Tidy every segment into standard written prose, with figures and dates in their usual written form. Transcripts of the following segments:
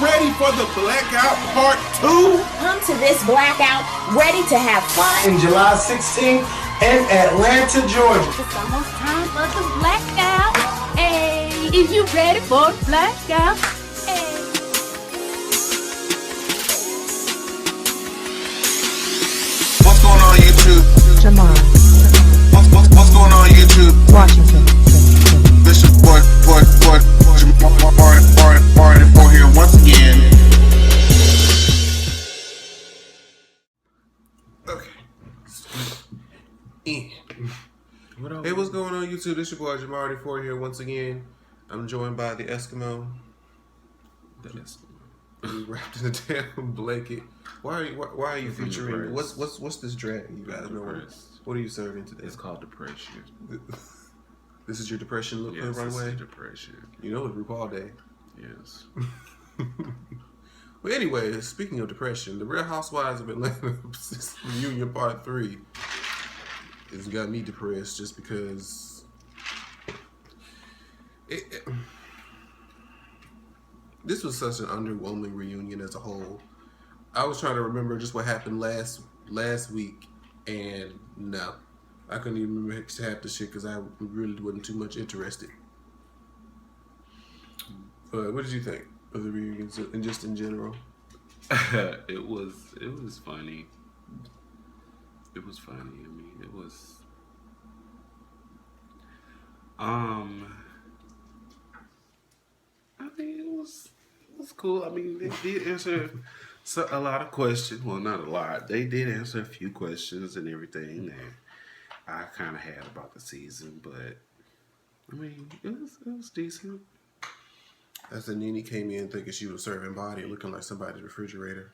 ready for the Blackout Part 2? Come to this blackout ready to have fun. In July 16th in Atlanta, Georgia. It's almost time for the blackout. Hey, is you ready for the blackout? Hey. What's going on YouTube? Jamar. What's going on YouTube? Washington. This is boy, Jamar here once again. Okay. Hey, what's going on YouTube? This is your boy Jamar here once again. I'm joined by the Eskimo. He's wrapped in a damn blanket. Why are you featuring? What's this drag you guys know? What are you serving today? It's called depression. This is your depression look Yes, runway? this is depression. You know it's RuPaul Day. Yes. Well, anyway, speaking of depression, the Real Housewives of Atlanta reunion part 3 has got me depressed just because this was such an underwhelming reunion as a whole. I was trying to remember just what happened last week, and no, I couldn't even remember half the shit because I really wasn't too much interested. But what did you think of the reunions and just in general? It was funny. It was funny. I mean, it was. I mean, it was cool. I mean, they did answer a lot of questions. Well, not a lot. They did answer a few questions and everything that I kind of had about the season, but I mean, it was decent. As the Nene came in thinking she was serving body, looking like somebody's refrigerator.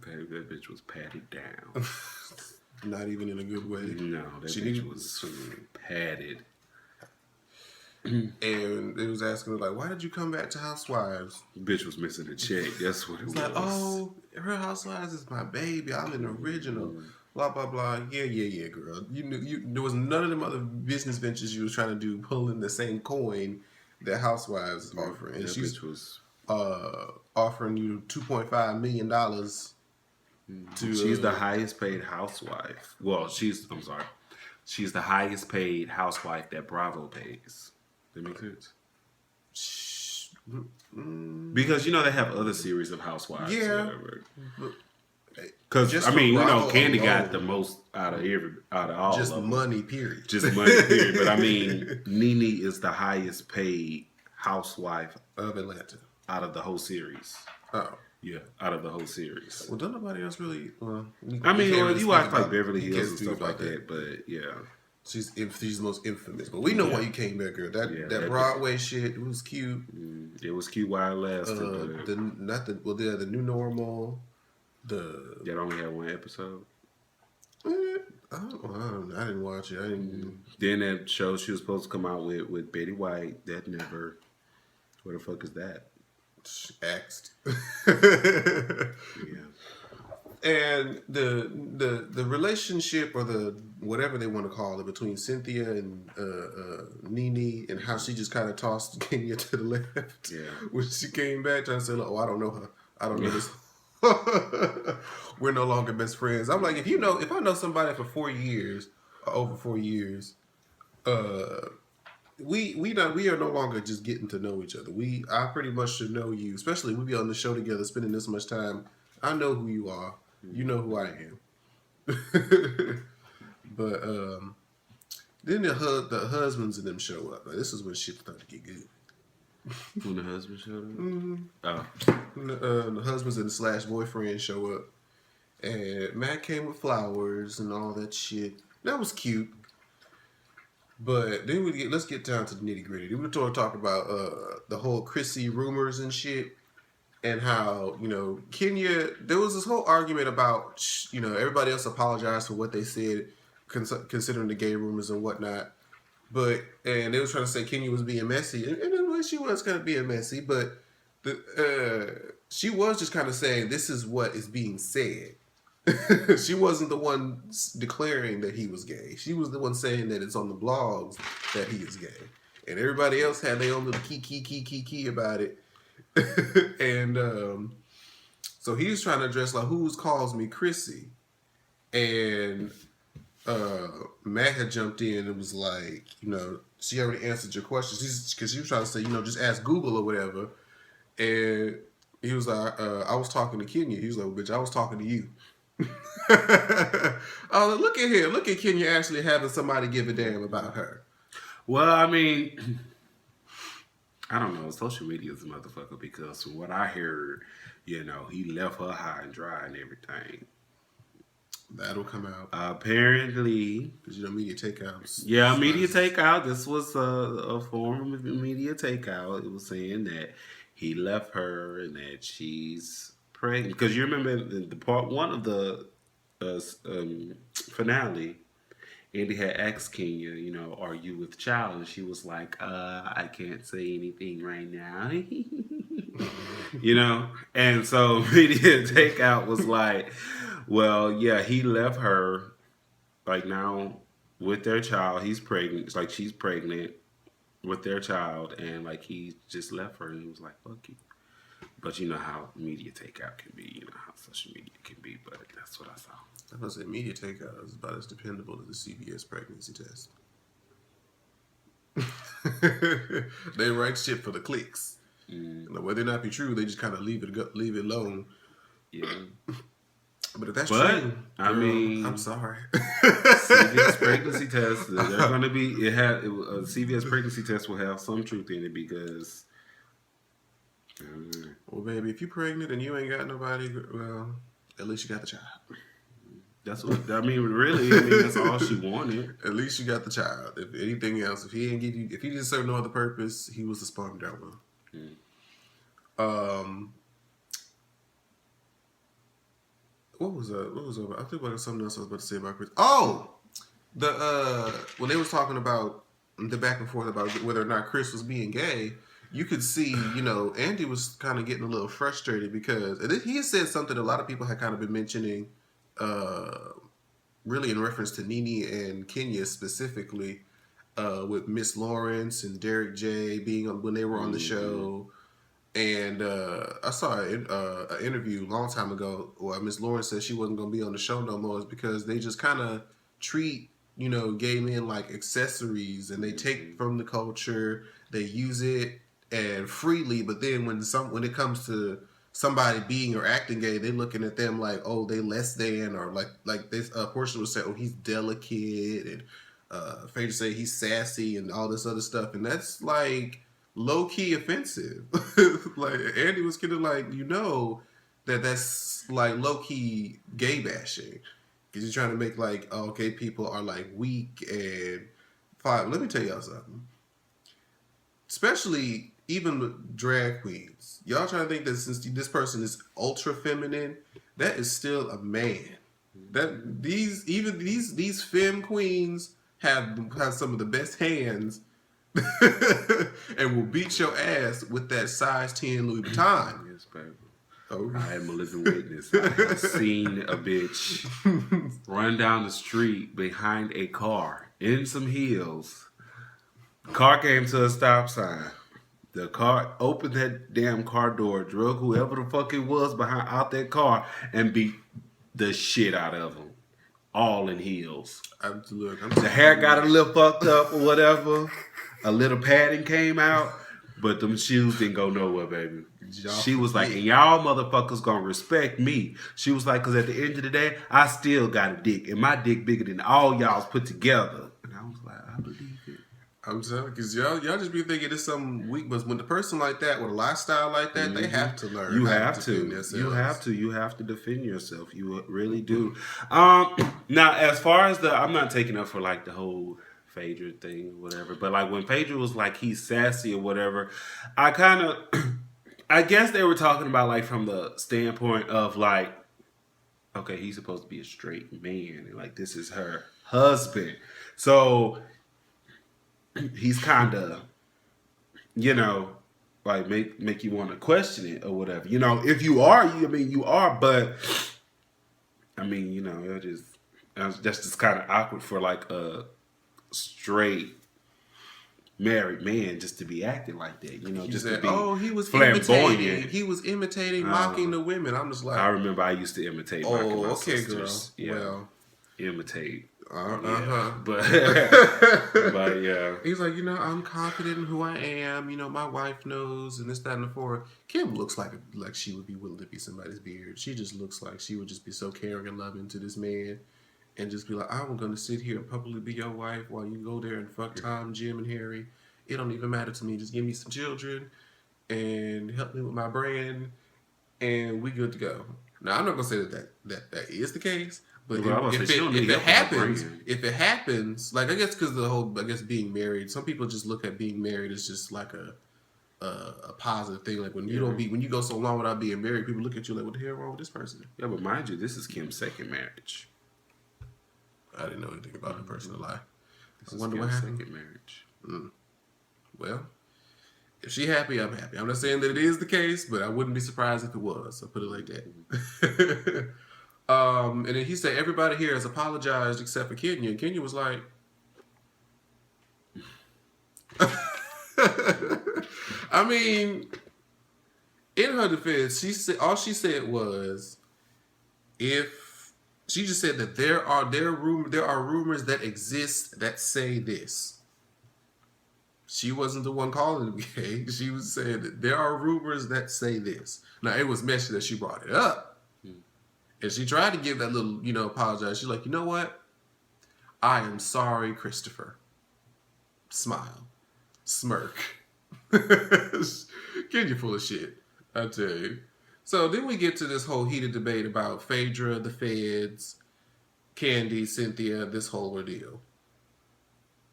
Baby, that bitch was patted down. Not even in a good way. No, that bitch was padded. And it was asking her, like, why did you come back to Housewives? Bitch was missing a check. That's what it was. Like, oh, her Housewives is my baby. I'm an original. Blah, blah, blah. Yeah, girl. You knew there was none of them other business ventures you was trying to do pulling the same coin that Housewives is offering. And she's offering you $2.5 million She's the highest paid housewife. Well, she's the highest paid housewife that Bravo pays. That makes sense? Because, they have other series of housewives. Yeah. Because, I mean, Bravo Candy alone got the most out of all just of them. money, period. Just money, period. But, I mean, Nene is the highest paid housewife of Atlanta. Out of the whole series. Oh. Yeah, out of the whole series. Well, don't nobody else really... Well, you watch like Beverly Hills and stuff like that, but yeah. She's the most infamous. But we know why you came back, girl. That Broadway shit, it was cute. It was cute while it lasted. The New Normal. That only had one episode. I didn't watch it. Then that show she was supposed to come out with Betty White, that never. Where the fuck is that? Axed. Yeah. And the relationship or the whatever they want to call it between Cynthia and Nene, and how she just kind of tossed Kenya to the left. Yeah. When she came back trying to say, I don't know her. I don't know this. We're no longer best friends. I'm like, if I know somebody for 4 years or over 4 years, we are no longer just getting to know each other. I pretty much should know you, especially we be on the show together, spending this much time. I know who you are. You know who I am. But then the husbands and them show up. This is when shit started to get good. When the husband showed up? Mm-hmm. Oh. The husbands and / boyfriend show up. And Matt came with flowers and all that shit. That was cute. But then let's get down to the nitty gritty. Then we talk about the whole Chrissy rumors and shit. And how, Kenya, there was this whole argument about, everybody else apologized for what they said, considering the gay rumors and whatnot. And they were trying to say Kenya was being messy. And in a way, she was kind of being messy. But she was just kind of saying, this is what is being said. She wasn't the one declaring that he was gay. She was the one saying that it's on the blogs that he is gay. And everybody else had their own little key about it. And And so he was trying to address like who calls me Chrissy, and Matt had jumped in and was like, she already answered your questions because she was trying to say, just ask Google or whatever. And he was like, I was talking to Kenya. He was like, bitch, I was talking to you. Oh, look at him. Look at Kenya actually having somebody give a damn about her. Well, I mean, I don't know. Social media is a motherfucker because from what I heard, he left her high and dry and everything. That'll come out. Apparently. Because, media takeouts. Yeah, media takeout. This was a form of media takeout. It was saying that he left her and that she's pregnant. Because you remember the part one of the finale, Andy had asked Kenya, are you with child? And she was like, I can't say anything right now. And so media takeout was like, well, yeah, he left her, like now with their child. He's pregnant. It's like she's pregnant with their child, and like he just left her, and he was like, fuck you. But you know how media takeout can be, how social media can be, but that's what I saw. I was going to say media takeout is about as dependable as the CVS pregnancy test. They write shit for the clicks. Whether or not be true, they just kind of leave it alone. Yeah. But if that's true, I mean, I'm sorry. CVS pregnancy test, they're going to be, a CVS pregnancy test will have some truth in it because, well, baby, if you're pregnant and you ain't got nobody, well, at least you got the child. That's what, really, that's all she wanted. At least you got the child. If anything else, if he didn't serve no other purpose, he was the sperm donor. What was that? I think about something else I was about to say about Chris. Oh, when they was talking about the back and forth about whether or not Chris was being gay, you could see, Andy was kind of getting a little frustrated because he had said something a lot of people had kind of been mentioning, really in reference to Nene and Kenya specifically, with Miss Lawrence and Derek J being when they were on the show. And I saw an interview a long time ago where Miss Lawrence said she wasn't going to be on the show no more. It's because they just kind of treat, gay men like accessories, and they take from the culture, they use it and freely. But then when it comes to somebody being or acting gay, they're looking at them like, oh, they less than, or like this Porsha would say, oh, he's delicate, and Phaedra say he's sassy and all this other stuff, and that's like low-key offensive. Like Andy was kind of like, that's like low-key gay bashing because you're trying to make like, oh, gay people are like weak and fine. Let me tell y'all something, especially even with drag queens, y'all trying to think that since this person is ultra feminine, that is still a man. That these femme queens have some of the best hands and will beat your ass with that size 10 Louis Vuitton. Yes, baby. Oh. I am a living witness. I have seen a bitch run down the street behind a car in some heels. The car came to a stop sign. The car opened that damn car door, drug whoever the fuck it was out that car, and beat the shit out of them. All in heels. The hair got a little fucked up or whatever. A little padding came out, but them shoes didn't go nowhere, baby. She was like, and y'all motherfuckers gonna respect me. She was like, because at the end of the day, I still got a dick, and my dick bigger than all y'all's put together. And I was like, I believe it. I'm telling you, because y'all just be thinking it's some weak, but when the person like that, with a lifestyle like that, they have to learn. You have to. You have to defend yourself. You really do. Now, as far as I'm not taking up for like the whole Phaedra thing or whatever, but like when Phaedra was like, he's sassy or whatever, I guess they were talking about like from the standpoint of like, okay, he's supposed to be a straight man, and like this is her husband. So he's kind of, like make you want to question it or whatever. If you are, you are, but that's just kind of awkward for like a straight married man just to be acting like that. You know, He just said, to be "Oh, he was flamboyant. imitating. He was imitating, mocking the women." I'm just like, I remember I used to imitate my okay, sisters. girl. Yeah. Well, imitate. uh-huh. But yeah. He's like, I'm confident in who I am. My wife knows, and this, that, and the fourth. Kim looks like she would be willing to be somebody's beard. She just looks like she would just be so caring and loving to this man, and just be like, I'm going to sit here and publicly be your wife while you go there and fuck Tom, Jim, and Harry. It don't even matter to me. Just give me some children and help me with my brand, and we good to go. Now, I'm not going to say that is the case. But if it happens, like I guess because the whole being married, some people just look at being married as just like a positive thing. Like when you go so long without being married, people look at you like, what the hell wrong with this person? Yeah, but mind you, this is Kim's second marriage. I didn't know anything about her personal life. I wonder what happened. Second marriage. Well, if she happy, I'm happy. I'm not saying that it is the case, but I wouldn't be surprised if it was. I'll put it like that. And then he said everybody here has apologized except for Kenya. And Kenya was like, I mean, in her defense, all she said was, she just said that there are rumors that exist that say this. She wasn't the one calling him gay. She was saying that there are rumors that say this. Now, it was mentioned that she brought it up. And she tried to give that little, apologize. She's like, you know what? I am sorry, Christopher. Smile. Smirk. Kenya full of shit, I tell you. So then we get to this whole heated debate about Phaedra, the feds, Candy, Cynthia, this whole ordeal.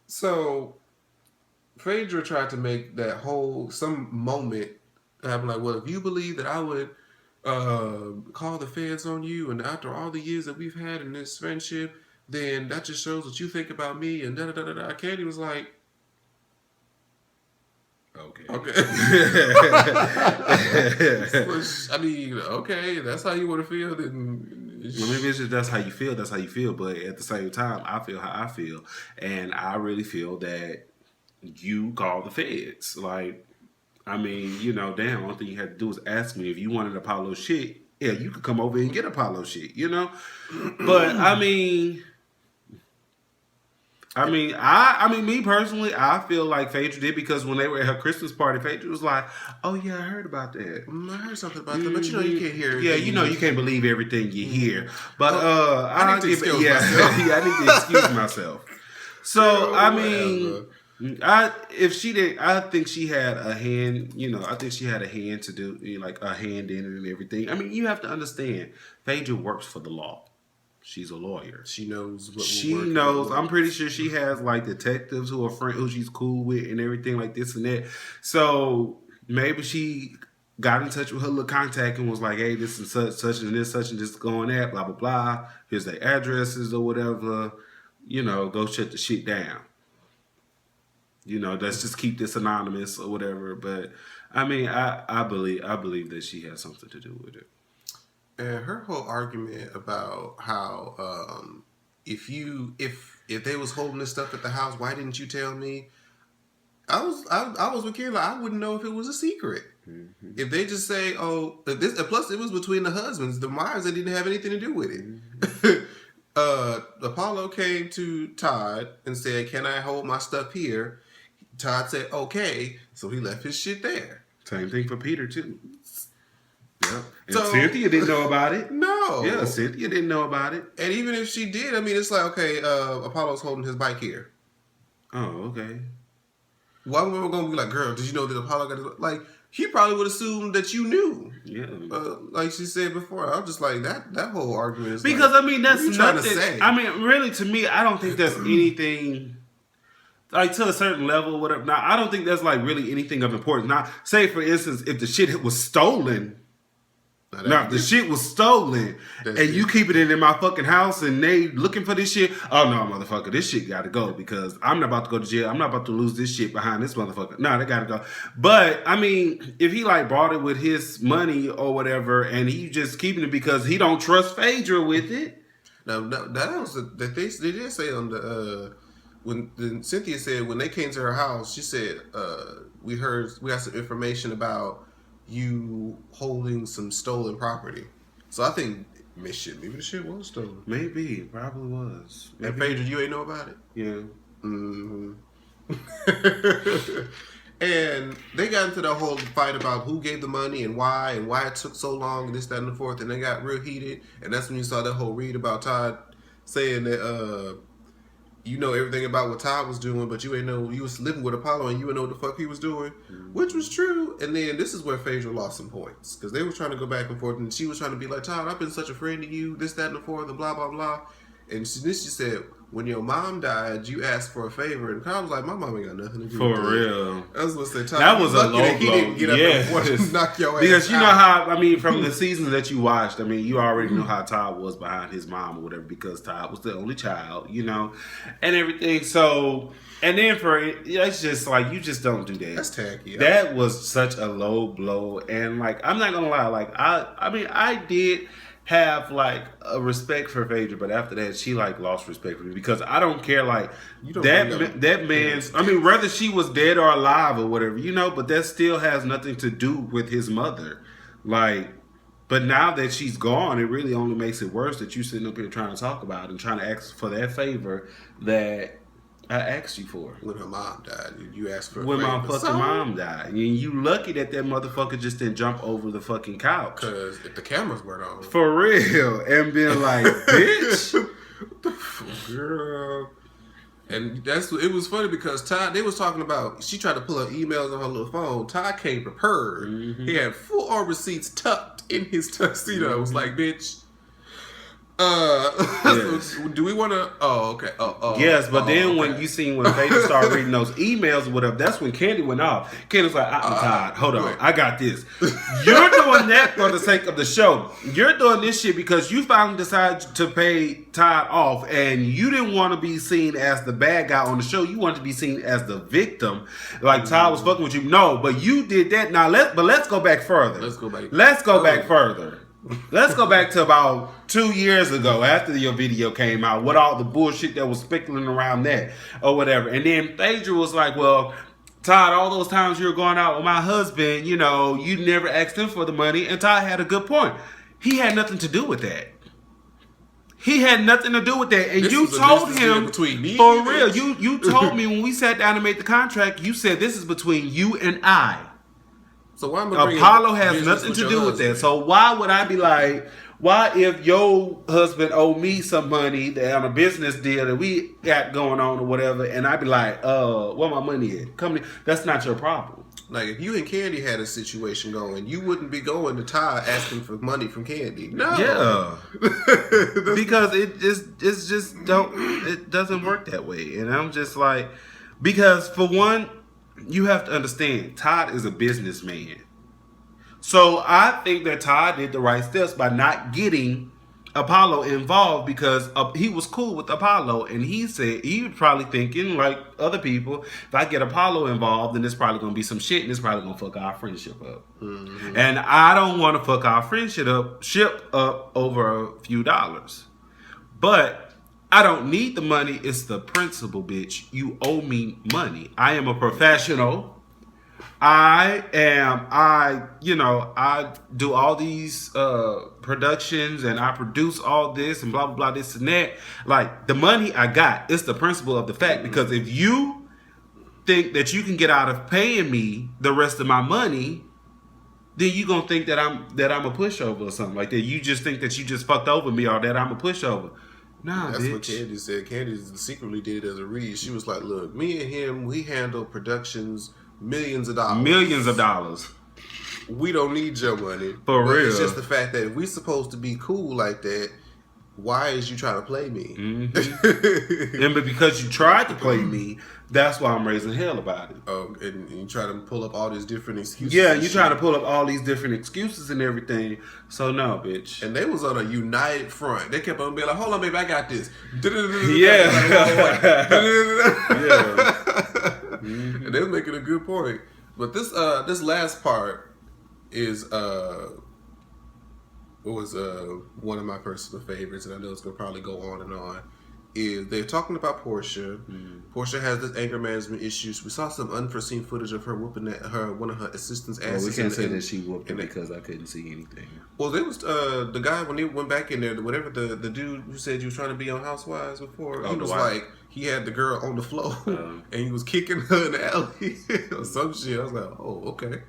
So Phaedra tried to make that some moment happen like, well, if you believe that I would call the feds on you, and after all the years that we've had in this friendship, then that just shows what you think about me, and da-da-da-da-da. Candy was like, okay. I mean, okay, that's how you want to feel, then maybe it's just that's how you feel, but at the same time, I feel how I feel, and I really feel that you call the feds. Like, I mean, damn, one thing you had to do was ask me if you wanted Apollo shit. Yeah, you could come over and get Apollo shit, But I mean, me personally, I feel like Phaedra did, because when they were at her Christmas party, Phaedra was like, "Oh yeah, I heard about that. I heard something about that, but you can't hear it. Yeah, you can't believe everything you hear." But I need to excuse myself. Yeah, I need to excuse myself. So I mean. If she did, I think she had a hand. I think she had a hand to do, like a hand in it and everything. I mean, you have to understand, Phaedra works for the law. She's a lawyer. She knows what she knows. I'm pretty sure she has like detectives who she's cool with and everything like this and that. So maybe she got in touch with her little contact and was like, "Hey, this is such and this is going at blah blah blah. Here's their addresses or whatever. Go shut the shit down. Let's just keep this anonymous or whatever." But I mean, I believe that she has something to do with it. And her whole argument about how if they was holding this stuff at the house, why didn't you tell me? I was with Kayla. I wouldn't know if it was a secret. Mm-hmm. If they just say, "Oh, this," plus it was between the husbands, the wives, that didn't have anything to do with it. Mm-hmm. Apollo came to Todd and said, "Can I hold my stuff here?" Todd said, "Okay," so he left his shit there. Same thing for Peter too. Yep. And Cynthia didn't know about it. No. Yeah, Cynthia didn't know about it. And even if she did, I mean, it's like, okay, Apollo's holding his bike here. Oh, okay. Why were we going to be like, girl, did you know that Apollo got his bike? Like, he probably would assume that you knew. Yeah. Like she said before. I'm just like, that whole argument is because, like, I mean, that's what are you trying to say? I mean, really, to me, I don't think that's anything... Like, to a certain level, whatever. Now, I don't think that's, like, really anything of importance. Now, say, for instance, if the shit was stolen... Now, the shit was stolen, and you keep it in my fucking house, and they looking for this shit. Oh, no, motherfucker, this shit got to go, because I'm not about to go to jail. I'm not about to lose this shit behind this motherfucker. No, they got to go. But, I mean, if he, like, bought it with his money or whatever, and he just keeping it because he don't trust Phaedra with it. Now, that was they did say on when Cynthia said when they came to her house, she said, we got some information about you holding some stolen property. So I think maybe the shit was stolen. Maybe, probably was. And Phaedra, you ain't know about it? Yeah. Mm-hmm. And they got into the whole fight about who gave the money and why it took so long and this, that, and the fourth, and they got real heated. And that's when you saw that whole read about Todd saying that you know everything about what Todd was doing, but you ain't know you was living with Apollo and you didn't know what the fuck he was doing, which was true. And then this is where Phaedra lost some points because they were trying to go back and forth, and she was trying to be like, Todd, I've been such a friend to you, this, that, and the fourth, and blah blah blah. And she said, when your mom died, you asked for a favor, and Kyle was like, my mom ain't got nothing to do with it. For real. I was gonna say, Todd, That was a low blow. He didn't get up and knock your ass because you out. know how, I mean, from the seasons that you watched, I mean, you already know how Todd was behind his mom or whatever because Todd was the only child, you know, and everything. So, and then it's just like, you just don't do that. That's tacky. That was such a low blow. And like, I'm not gonna lie, like, I mean, I did have like a respect for Phaedra, but after that she like lost respect for me because I don't care like that man's. I mean, whether she was dead or alive or whatever, you know, but that still has nothing to do with his mother. Like, but now that she's gone, it really only makes it worse that you sitting up here trying to talk about it and trying to ask for that favor that I asked you for. When her mom died, you asked for a when favor. my fucking mom died. And you lucky that motherfucker just didn't jump over the fucking couch. Because if the cameras weren't on. For real. And being like, bitch. Girl. And it was funny because Todd, they was talking about, she tried to pull up emails on her little phone. Todd came prepared. Mm-hmm. He had full on receipts tucked in his tuxedo. Mm-hmm. It was like, bitch. Yes. Do we want to? Oh, okay. Yes, but then when Phaedra started reading those emails or whatever, that's when Candy went off. Candy was like, I'm tired. Hold on. I got this. You're doing that for the sake of the show. You're doing this shit because you finally decided to pay Todd off and you didn't want to be seen as the bad guy on the show. You wanted to be seen as the victim. Like Todd was fucking with you. No, but you did that. Now, let's go back further. Let's go back further. Let's go back to about 2 years ago after your video came out with all the bullshit that was speculating around that or whatever. And then Phaedra was like, well, Todd, all those times you were going out with my husband, you know, you never asked him for the money. And Todd had a good point. He had nothing to do with that. He had nothing to do with that. And you told him, for real, you told me when we sat down and made the contract, you said this is between you and I. So why am Apollo has nothing to do with that. So why would I be like, why if your husband owe me some money that on a business deal that we got going on or whatever, and I'd be like, where my money at? That's not your problem. Like if you and Candy had a situation going, you wouldn't be going to Todd asking for money from Candy. No. Yeah. Because it doesn't work that way. And I'm just like, because for one, you have to understand, Todd is a businessman. So I think that Todd did the right steps by not getting Apollo involved because he was cool with Apollo. And he said, he was probably thinking, like other people, if I get Apollo involved, then there's probably going to be some shit and it's probably going to fuck our friendship up. Mm-hmm. And I don't want to fuck our friendship up over a few dollars. But I don't need the money. It's the principle, bitch. You owe me money. I am a professional. I do all these productions and I produce all this and blah, blah, blah, this and that. Like, the money I got, it's the principle of the fact. Because if you think that you can get out of paying me the rest of my money, then you gonna think that I'm a pushover or something like that. You just think that you just fucked over me or that I'm a pushover. Nah, that's bitch. what Candy said. Candy secretly did it as a read. She was like, look, me and him, we handle productions, millions of dollars. We don't need your money. For real. It's just the fact that if we supposed to be cool like that, why is you trying to play me? Mm-hmm. And but because you tried to play me, that's why I'm raising hell about it. Oh, and you try to pull up all these different excuses. Yeah, you trying to pull up all these different excuses and everything. So no, bitch. And they was on a united front. They kept on being like, hold on, baby, I got this. Yeah. Mm-hmm. And they was making a good point. But this last part is what was one of my personal favorites, and I know it's gonna probably go on and on. is they're talking about Porsha. Porsha has this anger management issues. We saw some unforeseen footage of her whooping one of her assistants' asses. Well, we can't say that she whooped it because I couldn't see anything. Well, there was the guy when he went back in there, whatever the dude who said you was trying to be on Housewives before, he was like, he had the girl on the floor and he was kicking her in the alley or some shit. I was like, oh, okay.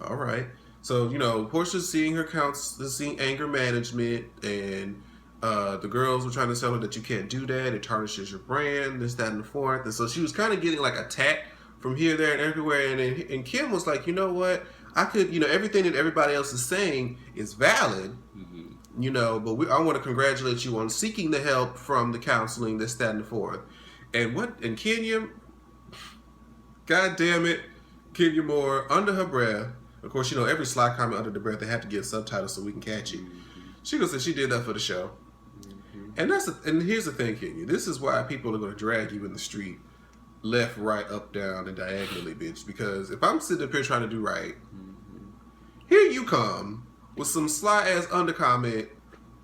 All right. So, Porsha's seeing her seeing anger management, and the girls were trying to tell her that you can't do that. It tarnishes your brand, this, that, and the fourth. And so she was kind of getting like attacked from here, there, and everywhere. And Kim was like, you know what? I could, everything that everybody else is saying is valid, but I want to congratulate you on seeking the help from the counseling, this, that, and the fourth. And Kenya, God damn it, Kenya Moore, under her breath, of course, every sly comment under the breath, they have to give subtitles so we can catch it. She goes, she did that for the show. And here's the thing, Kenya. This is why people are going to drag you in the street, left, right, up, down, and diagonally, bitch. Because if I'm sitting up here trying to do right, here you come with some sly ass undercomment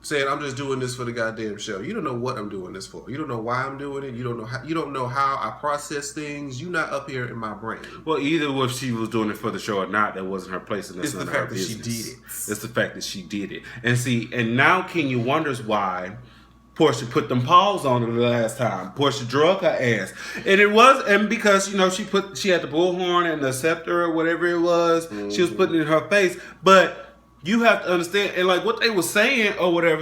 saying I'm just doing this for the goddamn show. You don't know what I'm doing this for. You don't know why I'm doing it. You don't know how I process things. You're not up here in my brain. Well, either if she was doing it for the show or not, that wasn't her place, and that's it's none the of her fact that she business. did it. It's the fact that she did it. And now Kenya wonders why Porsha put them paws on her the last time. Porsha drug her ass. And because, she had the bullhorn and the scepter or whatever it was, she was putting it in her face. But you have to understand, and like what they were saying or whatever,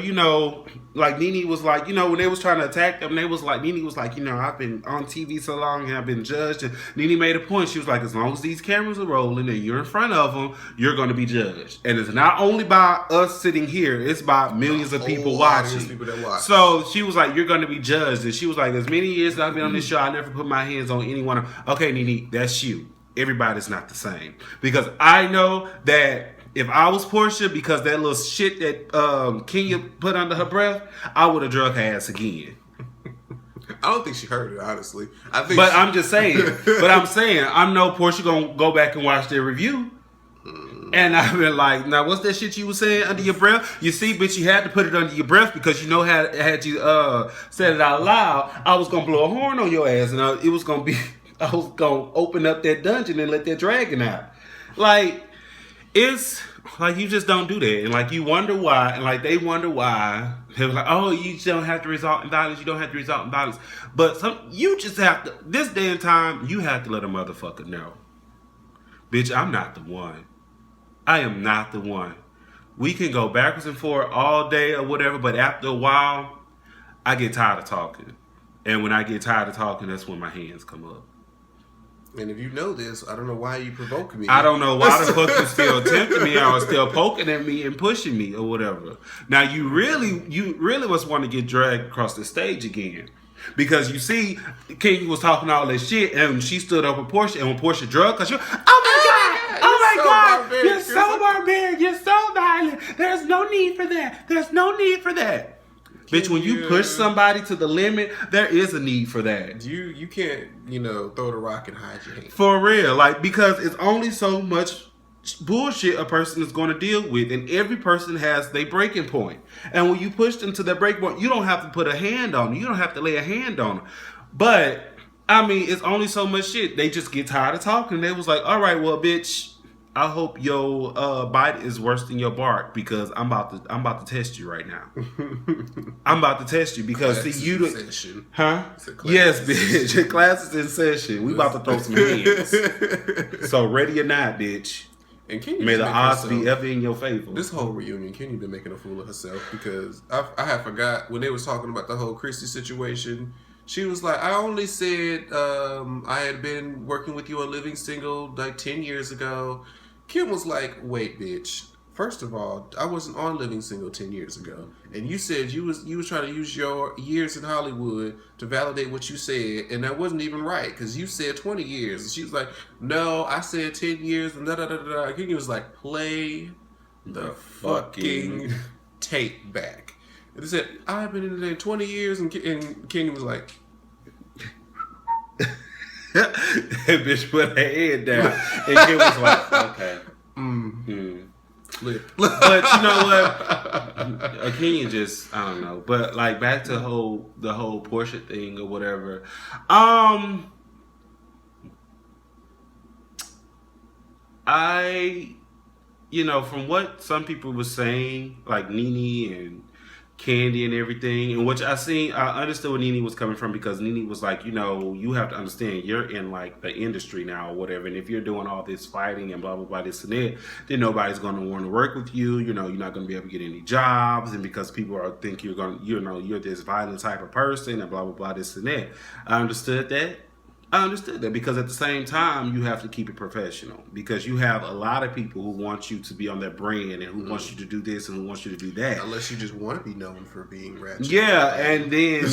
like Nene was like, when they was trying to attack them, Nene was like, I've been on TV so long and I've been judged. And Nene made a point. She was like, as long as these cameras are rolling and you're in front of them, you're going to be judged. And it's not only by us sitting here, it's by millions of people watching. So she was like, you're going to be judged. And she was like, as many years as I've been on this show, I never put my hands on anyone. Okay, Nene, that's you. Everybody's not the same. Because I know that if I was Porsha, because that little shit that Kenya put under her breath, I would have drug her ass again. I don't think she heard it, honestly. I'm just saying. I know Porsha gonna go back and watch their review. And I've been like, now what's that shit you was saying under your breath? You see, bitch, you had to put it under your breath because had you said it out loud, I was gonna blow a horn on your ass, and I was gonna open up that dungeon and let that dragon out. Like, it's like you just don't do that, and like you wonder why, and like they wonder why. They were like, "Oh, you don't have to result in violence. You don't have to result in violence." But you just have to. This day and time, you have to let a motherfucker know, bitch. I'm not the one. I am not the one. We can go backwards and forward all day or whatever, but after a while, I get tired of talking, and when I get tired of talking, that's when my hands come up. And if you know this, I don't know why you provoking me. I don't know why the fuck you still tempting me or still poking at me and pushing me or whatever. Now you really must want to get dragged across the stage again. Because you see, King was talking all that shit and she stood up with Porsha, and when Porsha drugged her, she was, oh my God, you're so barbaric, you're so violent. There's no need for that. There's no need for that. Bitch, when you push somebody to the limit, there is a need for that. You can't, throw the rock and hide your hand. For real. Like, because it's only so much bullshit a person is going to deal with. And every person has their breaking point. And when you push them to their breaking point, you don't have to put a hand on them. You don't have to lay a hand on them. But, I mean, it's only so much shit. They just get tired of talking. They was like, all right, well, bitch, I hope your bite is worse than your bark, because I'm about to test you right now. I'm about to test you because Class see you is in session. Huh? Yes, bitch. Your class is in session. We about to throw some hands. So ready or not, bitch. And Kenya may the odds be ever in your favor. This whole reunion, Kenya been making a fool of herself, because I had forgot when they was talking about the whole Chrissy situation. She was like, I only said I had been working with you on Living Single like 10 years ago. Kim was like, wait, bitch. First of all, I wasn't on Living Single 10 years ago. And you said you was trying to use your years in Hollywood to validate what you said. And that wasn't even right, because you said 20 years. And she was like, no, I said 10 years and da-da-da-da-da. And Kenya was like, play the fucking tape back. And they said, I've been in there 20 years. And Kenya was like, that bitch put her head down. And Kim was like, okay. flip. But you know what? Kenya just, I don't know. But like back to the whole Porsha thing or whatever. You know, from what some people were saying, like Nene and Candy and everything, and which I understood where Nene was coming from, because Nene was like, you know, you have to understand you're in like the industry now or whatever, and if you're doing all this fighting and blah blah blah this and that, then nobody's going to want to work with you. You know, you're not going to be able to get any jobs, and because people think you're going, you know, you're this violent type of person and blah blah blah this and that. I understood that because at the same time you have to keep it professional, because you have a lot of people who want you to be on their brand and who wants you to do this and who wants you to do that. Unless you just want to be known for being ratchet. Yeah, and then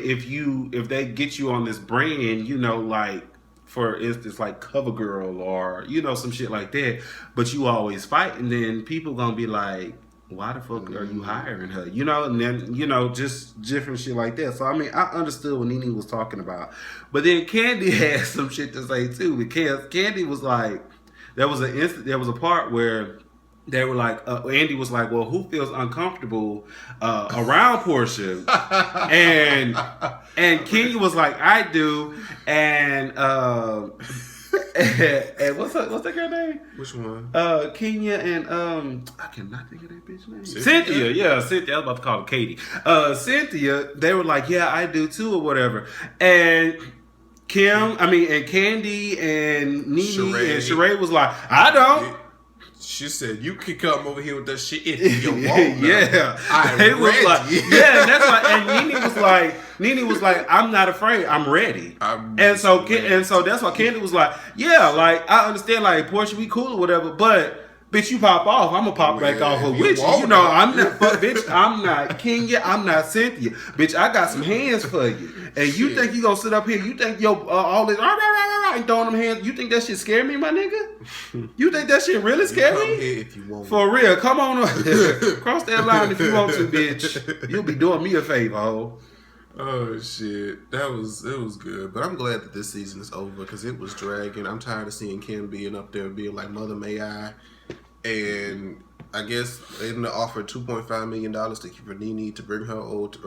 if they get you on this brand, you know, like for instance, like CoverGirl or you know some shit like that, but you always fight, and then people gonna be like, why the fuck are you hiring her? You know, and then, you know, just different shit like that. So, I mean, I understood what Nene was talking about. But then Candy had some shit to say, too. Because Candy was like, there was a part where they were like, Andy was like, well, who feels uncomfortable around Porsha? and Kenya was like, I do. And and what's that girl name? Which one? Kenya and I cannot think of that bitch name. Cynthia. Yeah, Cynthia. I was about to call her Katie. Cynthia. They were like, yeah, I do too, or whatever. And and Candy and Nene and Sheree was like, I don't. She said, you can come over here with that shit if you want. Yeah. I'm ready. Yeah, and that's why. And Nene was like, I'm not afraid. I'm ready. And so that's why Candy was like, yeah, like I understand, like Porsha, we cool or whatever, but bitch, you pop off, I'm gonna pop back off with you. You know, I'm not, bitch, I'm not Kenya, I'm not Cynthia, bitch. I got some hands for you, and you think you gonna sit up here? You think all this and throwing them hands? You think that shit scare me, my nigga? You think that shit really scare me? If you want, for real, come on, cross that line if you want to, bitch. You'll be doing me a favor, ho. Oh shit, it was good, but I'm glad that this season is over because it was dragging. I'm tired of seeing Kim being up there being like Mother May I, and I guess they offered $2.5 million for Nene to bring her old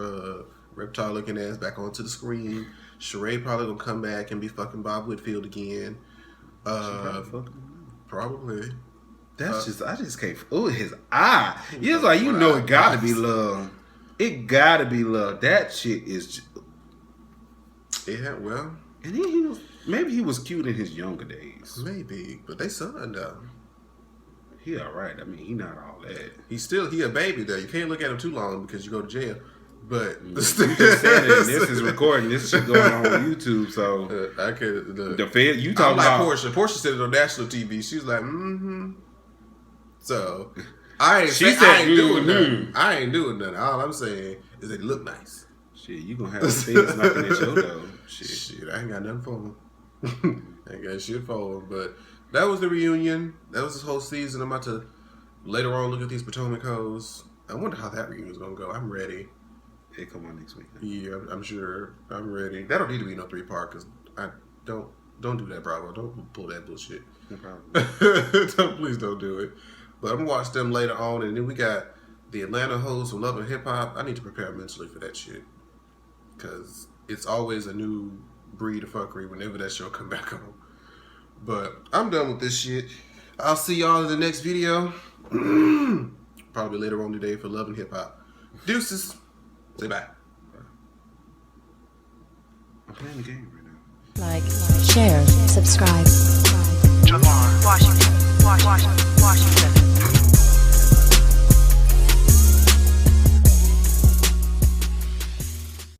reptile looking ass back onto the screen. Sheree probably gonna come back and be fucking Bob Whitfield again. Probably. That's I just can't. Oh, his eye. It's like you know it gotta be love. It gotta be love. That shit is. Yeah, well. And then maybe he was cute in his younger days. Maybe, but they son though. He all right. I mean, he not all that. He a baby though. You can't look at him too long because you go to jail. But you just said it, and this is recording. This shit going on YouTube. So I could. The Fed. You talking about Porsha? Porsha said it on national TV. She was like, mm-hmm. So. I ain't doing nothing. I ain't doing nothing. All I'm saying is they look nice. Shit, you gonna have the things knocking at your door. Shit, I ain't got nothing for them. I ain't got shit for them. But that was the reunion. That was this whole season. I'm about to later on look at these Potomac hoes. I wonder how that reunion's gonna go. I'm ready. Hey, come on next week. Yeah, I'm sure. I'm ready. That don't need to be no 3-part because I don't do that, Bravo. Don't pull that bullshit. No problem. Please don't do it. But I'm gonna watch them later on, and then we got the Atlanta hoes from Love and Hip Hop. I need to prepare mentally for that shit, cause it's always a new breed of fuckery whenever that show come back on. But I'm done with this shit. I'll see y'all in the next video, probably later on today for Love and Hip Hop. Deuces. Say bye. I'm playing the game right now. Like, share, subscribe. Washington.